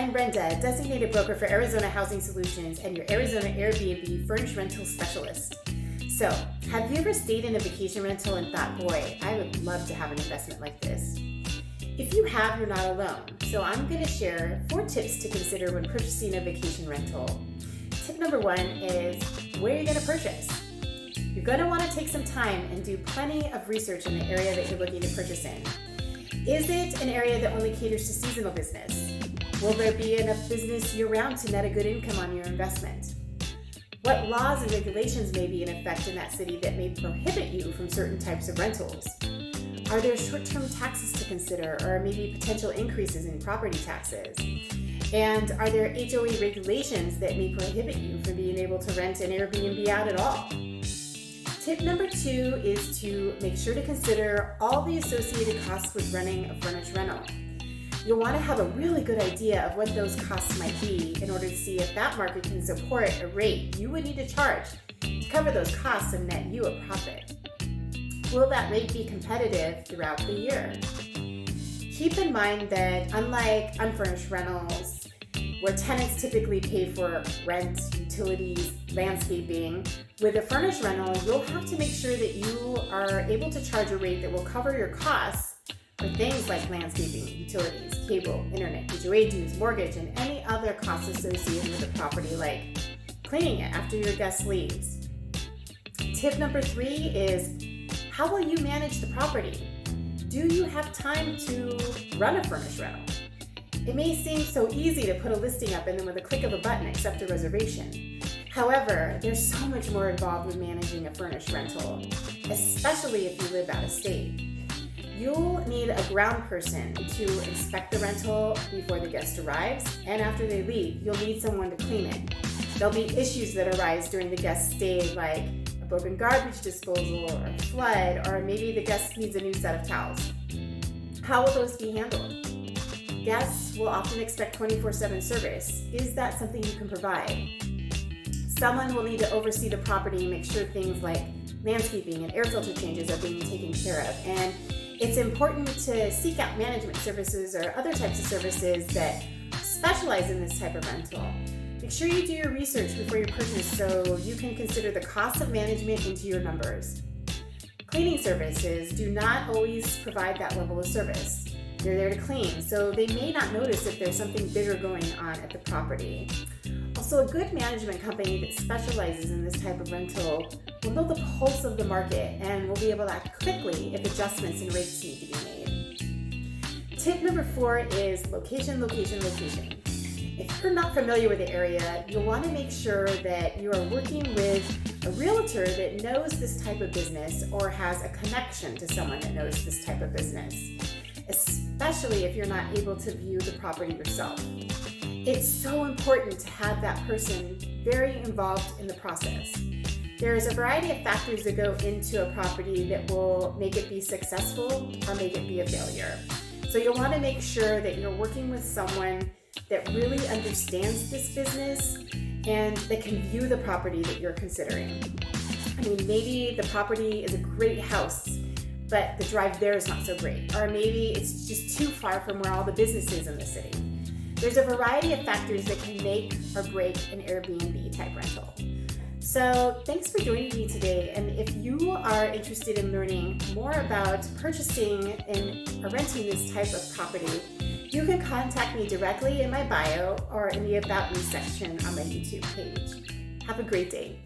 I'm Brenda, designated broker for Arizona Housing Solutions and your Arizona Airbnb furnished rental specialist. So, have you ever stayed in a vacation rental and thought, boy, I would love to have an investment like this? If you have, you're not alone. So I'm going to share 4 tips to consider when purchasing a vacation rental. Tip number 1 is where you're going to purchase. You're going to want to take some time and do plenty of research in the area that you're looking to purchase in. Is it an area that only caters to seasonal business? Will there be enough business year-round to net a good income on your investment? What laws and regulations may be in effect in that city that may prohibit you from certain types of rentals? Are there short-term taxes to consider, or maybe potential increases in property taxes? And are there HOA regulations that may prohibit you from being able to rent an Airbnb out at all? Tip number 2 is to make sure to consider all the associated costs with running a furnished rental. You'll want to have a really good idea of what those costs might be in order to see if that market can support a rate you would need to charge to cover those costs and net you a profit. Will that rate be competitive throughout the year? Keep in mind that unlike unfurnished rentals, where tenants typically pay for rent, utilities, landscaping, with a furnished rental, you'll have to make sure that you are able to charge a rate that will cover your costs for things like landscaping, utilities, cable, internet, HOA dues, mortgage, and any other costs associated with the property like cleaning it after your guest leaves. Tip number 3 is, how will you manage the property? Do you have time to run a furnished rental? It may seem so easy to put a listing up and then with a click of a button accept a reservation. However, there's so much more involved with managing a furnished rental, especially if you live out of state. You'll need a ground person to inspect the rental before the guest arrives, and after they leave, you'll need someone to clean it. There'll be issues that arise during the guest's stay, like a broken garbage disposal or a flood, or maybe the guest needs a new set of towels. How will those be handled? Guests will often expect 24/7 service. Is that something you can provide? Someone will need to oversee the property and make sure things like landscaping and air filter changes are being taken care of. And it's important to seek out management services or other types of services that specialize in this type of rental. Make sure you do your research before you purchase so you can consider the cost of management into your numbers. Cleaning services do not always provide that level of service. They're there to clean, so they may not notice if there's something bigger going on at the property. Also, a good management company that specializes in this type of rental will know the pulse of the market and will be able to act quickly if adjustments and rates need to be made. Tip number 4 is location, location, location. If you're not familiar with the area, you'll want to make sure that you are working with a realtor that knows this type of business or has a connection to someone that knows this type of business, especially if you're not able to view the property yourself. It's so important to have that person very involved in the process. There's a variety of factors that go into a property that will make it be successful or make it be a failure. So you'll want to make sure that you're working with someone that really understands this business and that can view the property that you're considering. I mean, maybe the property is a great house, but the drive there is not so great. Or maybe it's just too far from where all the business is in the city. There's a variety of factors that can make or break an Airbnb type rental. So thanks for joining me today. And if you are interested in learning more about purchasing or renting this type of property, you can contact me directly in my bio or in the About Me section on my YouTube page. Have a great day.